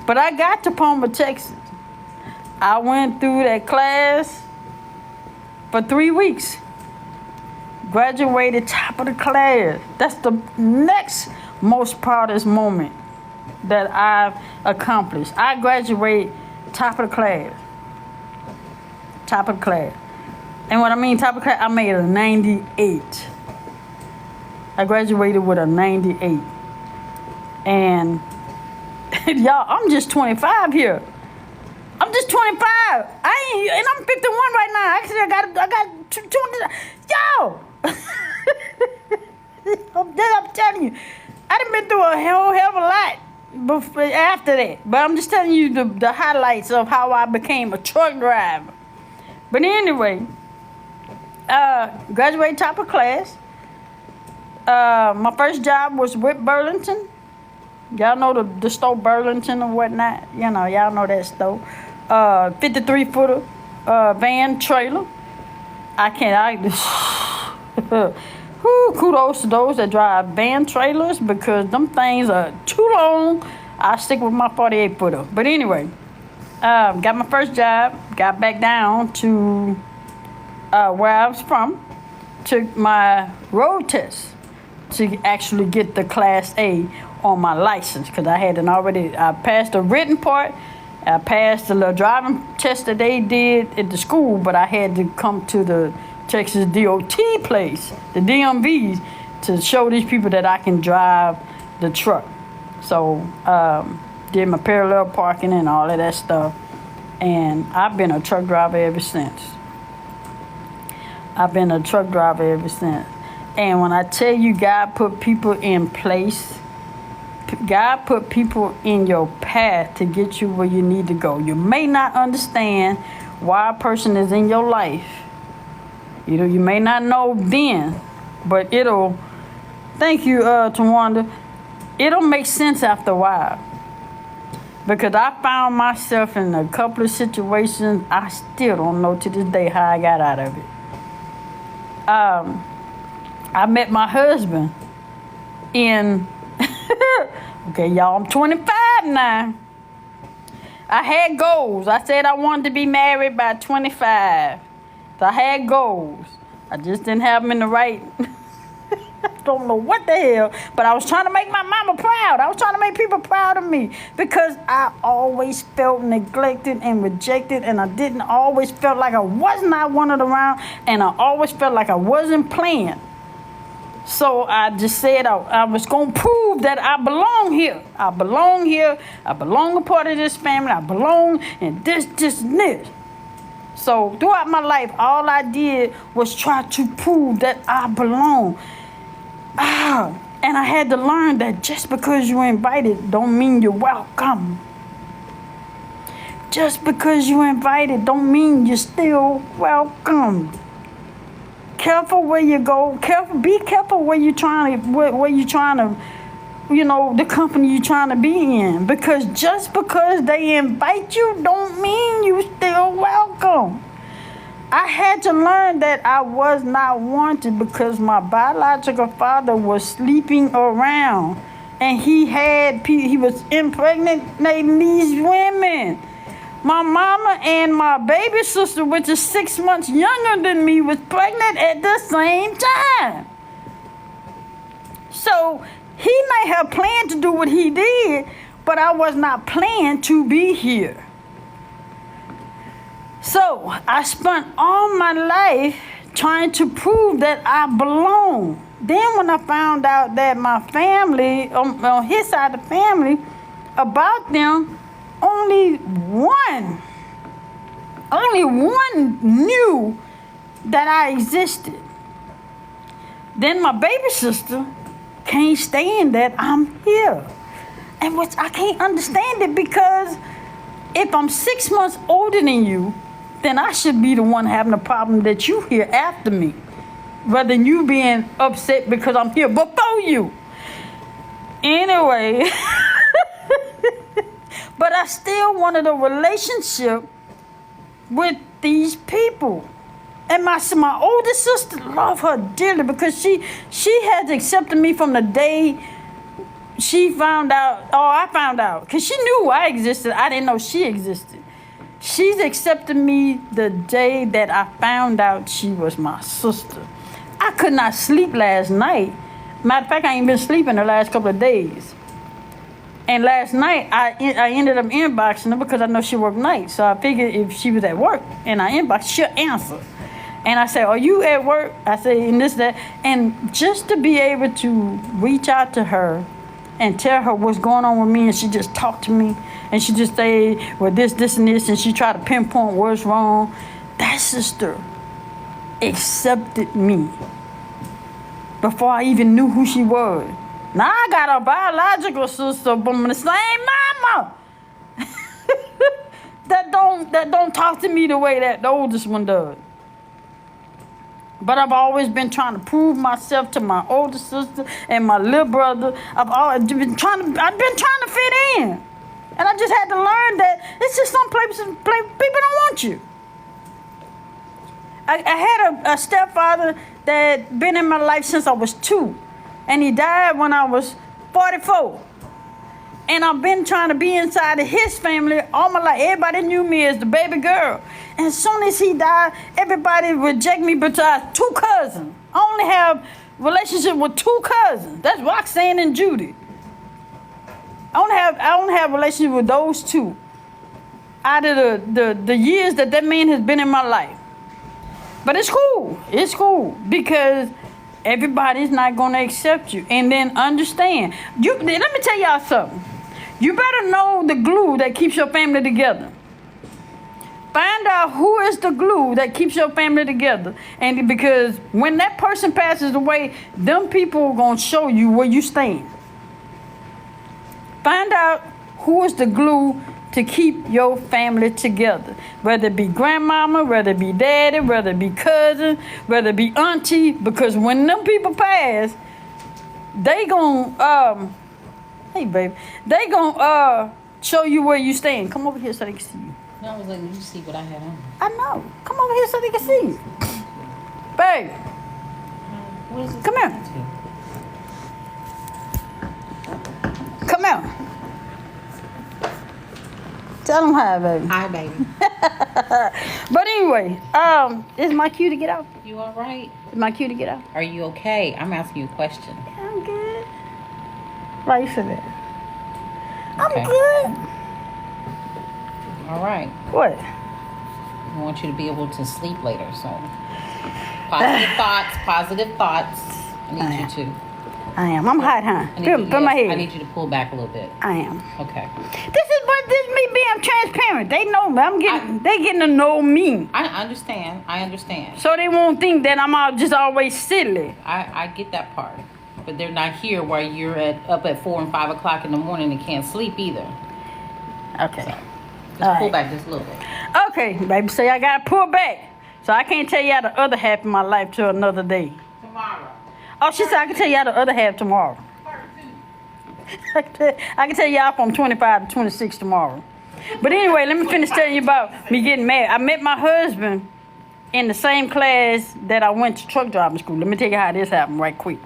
But I got to Palmer, Texas. I went through that class for 3 weeks. Graduated top of the class. That's the next most proudest moment that I've accomplished. I graduated top of the class. Top of the class. And what I mean top of the class, I made a 98. I graduated with a 98. And y'all, I'm just 25 here. I'm just 25. And I'm 51 right now. Actually, I got 20. Yo! I'm telling you, I done been through a hell of a lot after that. But I'm just telling you the highlights of how I became a truck driver. But anyway, graduated top of class. My first job was with Burlington. Y'all know the store Burlington or whatnot. You know, y'all know that store. 53-footer van trailer. Kudos to those that drive van trailers, because them things are too long. I stick with my 48-footer. But anyway, got my first job. Got back down to where I was from. Took my road test to actually get the Class A on my license, because I passed the written part. I passed the little driving test that they did at the school, but I had to come to the Texas DOT place, the DMVs, to show these people that I can drive the truck. So, did my parallel parking and all of that stuff. And I've been a truck driver ever since. And when I tell you God put people in place, God put people in your path to get you where you need to go. You may not understand why a person is in your life. You may not know then, but thank you, Tawanda, it'll make sense after a while. Because I found myself in a couple of situations, I still don't know to this day how I got out of it. I met my husband in, okay, y'all, I'm 25 now. I had goals. I said I wanted to be married by 25. So I had goals. I just didn't have them in the right, I don't know what the hell, but I was trying to make my mama proud. I was trying to make people proud of me, because I always felt neglected and rejected, and I didn't always felt like I was not wanted around, and I always felt like I wasn't playing. So I just said I was going to prove that I belong here. I belong here. I belong a part of this family. I belong in this, and this. So throughout my life, all I did was try to prove that I belong. And I had to learn that just because you're invited don't mean you're welcome. Just because you're invited don't mean you're still welcome. Careful where you go. Be careful where you're trying to, the company you're trying to be in. Because just because they invite you don't mean you still welcome. I had to learn that I was not wanted because my biological father was sleeping around, and he was impregnating these women. My mama and my baby sister, which is 6 months younger than me, was pregnant at the same time. So he may have planned to do what he did, but I was not planned to be here. So I spent all my life trying to prove that I belong. Then when I found out that my family, on his side of the family, about them, only one knew that I existed. Then my baby sister can't stand that I'm here. And which I can't understand it, because if I'm 6 months older than you, then I should be the one having a problem that you here after me, rather than you being upset because I'm here before you. Anyway, but I still wanted a relationship with these people. And my older sister, love her dearly, because she has accepted me from the day she found out, I found out, because she knew I existed. I didn't know she existed. She's accepted me the day that I found out she was my sister. I could not sleep last night. Matter of fact, I ain't been sleeping the last couple of days. And last night, I ended up inboxing her because I know she worked nights. So I figured if she was at work and I inboxed, she'll answer. And I said, are you at work? I said, and this, that. And just to be able to reach out to her and tell her what's going on with me, and she just talked to me, and she just say, well, this, and this, and she tried to pinpoint what's wrong. That sister accepted me before I even knew who she was. Now I got a biological sister from the same mama that don't talk to me the way that the oldest one does. But I've always been trying to prove myself to my older sister and my little brother. I've been trying to fit in. And I just had to learn that it's just some places people don't want you. I had a stepfather that been in my life since I was 2. And he died when I was 44. And I've been trying to be inside of his family all my life. Everybody knew me as the baby girl. And as soon as he died, everybody rejected me besides 2 cousins. I only have relationship with 2 cousins. That's Roxanne and Judy. I only have relationship with those 2 out of the years that man has been in my life. But it's cool. It's cool because everybody's not going to accept you. And then understand. Let me tell y'all something. You better know the glue that keeps your family together. Find out who is the glue that keeps your family together. And because when that person passes away, them people are going to show you where you stand. Find out who is the glue to keep your family together. Whether it be grandmama, whether it be daddy, whether it be cousin, whether it be auntie. Because when them people pass, they gon' hey baby, they gon' show you where you stand. Come over here so they can see you. No, I was letting you see what I had on. I know. Come over here so they can see you. Babe. What is it? Come here. Come here. Tell them hi, baby. Hi, baby. But anyway, is my cue to get out? You all right? Is my cue to get out? Are you okay? I'm asking you a question. Yeah, I'm good. Why you say that? Okay. I'm good. All right. What? I want you to be able to sleep later, so positive thoughts. I need you to. I am. I'm hot, huh? Put my head. I need you to pull back a little bit. I am. Okay. This is me being transparent. They know me. They getting to know me. I understand. So they won't think that I'm just always silly. I get that part. But they're not here while you're up at 4 and 5 o'clock in the morning and can't sleep either. Okay. So, just pull back just a little bit. Okay, baby. So I gotta pull back. So I can't tell y'all the other half of my life till another day. Tomorrow. Oh, she said I can tell y'all the other half tomorrow. I can tell y'all from 25 to 26 tomorrow. But anyway, let me finish telling you about me getting married. I met my husband in the same class that I went to truck driving school. Let me tell you how this happened right quick.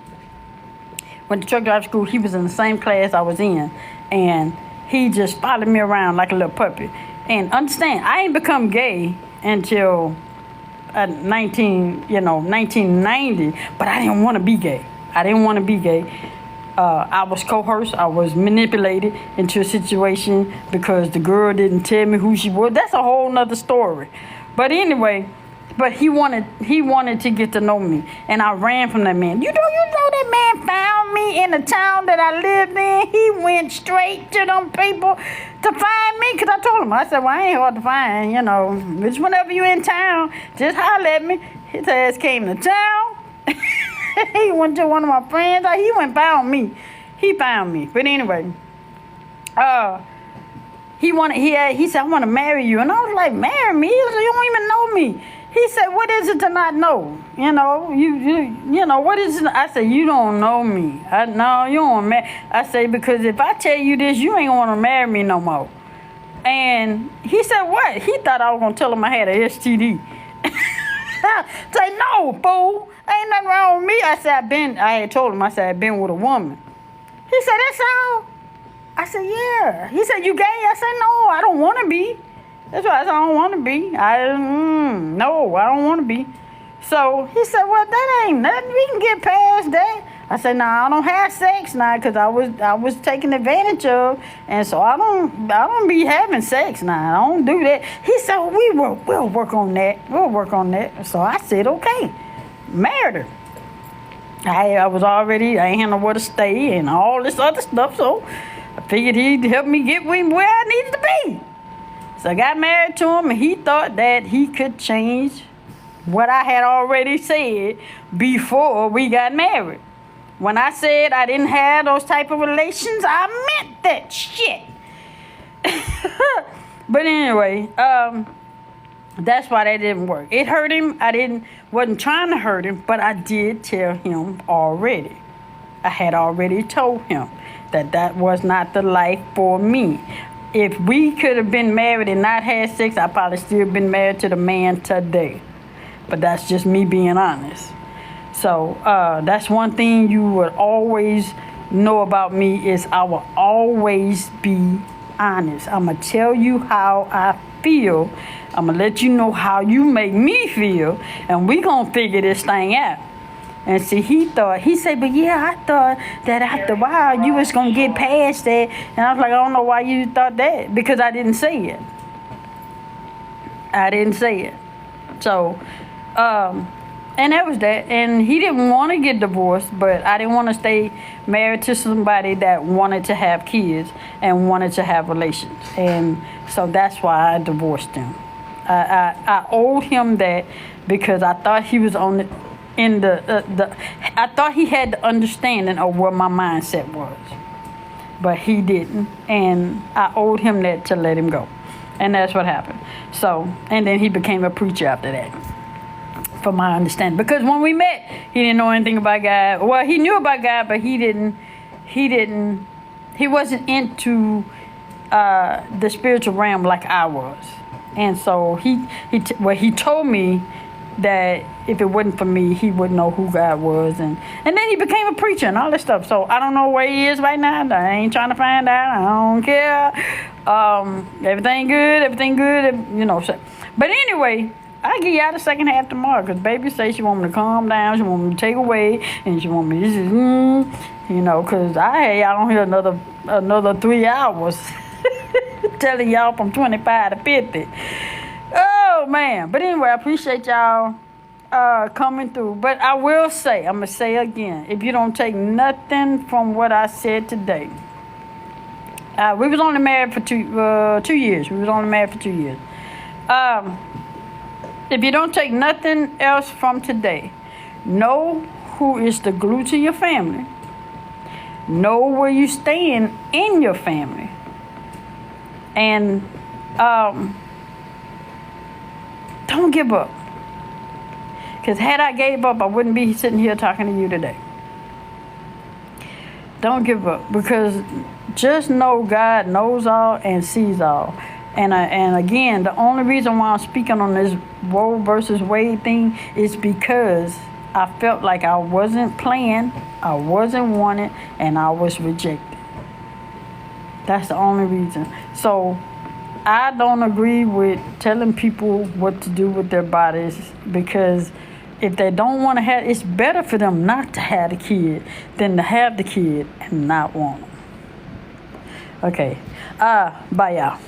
Went to truck driving school. He was in the same class I was in. And he just followed me around like a little puppy. And understand, I ain't become gay until 1990, but I didn't want to be gay. I didn't want to be gay. I was coerced. I was manipulated into a situation because the girl didn't tell me who she was. That's a whole nother story. But anyway, but he wanted to get to know me, and I ran from that man. You know that man found me in the town that I lived in. He went straight to them people to find me, because I told him, I said, well, I ain't hard to find, Just whenever you in town, just holler at me. His ass came to town. He went to one of my friends. He went and found me. He found me. But anyway, he said, I want to marry you. And I was like, marry me? He said, you don't even know me. He said, what is it to not know? You know, what is it? I said, you don't know me. No, you don't marry. I say, because if I tell you this, you ain't going to marry me no more. And he said, what? He thought I was going to tell him I had an STD. Say, no, fool. Ain't nothing wrong with me. I had told him, I'd been with a woman. He said, that's all? I said, yeah. He said, you gay? I said, no, I don't want to be. That's why I said, I don't want to be. No, I don't want to be. So he said, well, that ain't nothing. We can get past that. I said, nah, I don't have sex now because I was taken advantage of, and so I don't be having sex now. I don't do that. He said, well, we'll work on that. We'll work on that. So I said, okay. Married her. I ain't had nowhere to stay and all this other stuff, so I figured he'd help me get where I needed to be. So I got married to him, and he thought that he could change what I had already said before we got married. When I said I didn't have those type of relations, I meant that shit. But anyway, that's why that didn't work. It hurt him. Wasn't trying to hurt him, but I did tell him already. I had already told him that was not the life for me. If we could have been married and not had sex, I'd probably still been married to the man today. But that's just me being honest. So that's one thing you would always know about me is I will always be honest. I'm going to tell you how I feel. I'm going to let you know how you make me feel. And we going to figure this thing out. And see, he said, but yeah, I thought that after a while you was going to get past that. And I was like, I don't know why you thought that. Because I didn't say it. So, and that was that. And he didn't want to get divorced, but I didn't want to stay married to somebody that wanted to have kids and wanted to have relations. And so that's why I divorced him. I owed him that because I thought he was I thought he had the understanding of what my mindset was, but he didn't, and I owed him that to let him go, and that's what happened. So, and then he became a preacher after that, from my understanding, because when we met, he didn't know anything about God. Well, he knew about God, but he wasn't into the spiritual realm like I was, and so he told me that if it wasn't for me, he wouldn't know who God was. And then he became a preacher and all this stuff. So I don't know where he is right now. I ain't trying to find out. I don't care. Everything good, So. But anyway, I'll give y'all the second half tomorrow because baby says she want me to calm down. She want me to take away. And she want me to because I had y'all on here another 3 hours telling y'all from 25 to 50. Oh, man. But anyway, I appreciate y'all coming through. But I will say, I'm going to say again, if you don't take nothing from what I said today, we was only married for 2 years. If you don't take nothing else from today, know who is the glue to your family. Know where you stand in your family. And don't give up. Because had I gave up, I wouldn't be sitting here talking to you today. Don't give up. Because just know God knows all and sees all. And again, the only reason why I'm speaking on this Roe versus Wade thing is because I felt like I wasn't playing, I wasn't wanted, and I was rejected. That's the only reason. So I don't agree with telling people what to do with their bodies, because if they don't want to have, it's better for them not to have the kid than to have the kid and not want them. Okay. Bye, y'all.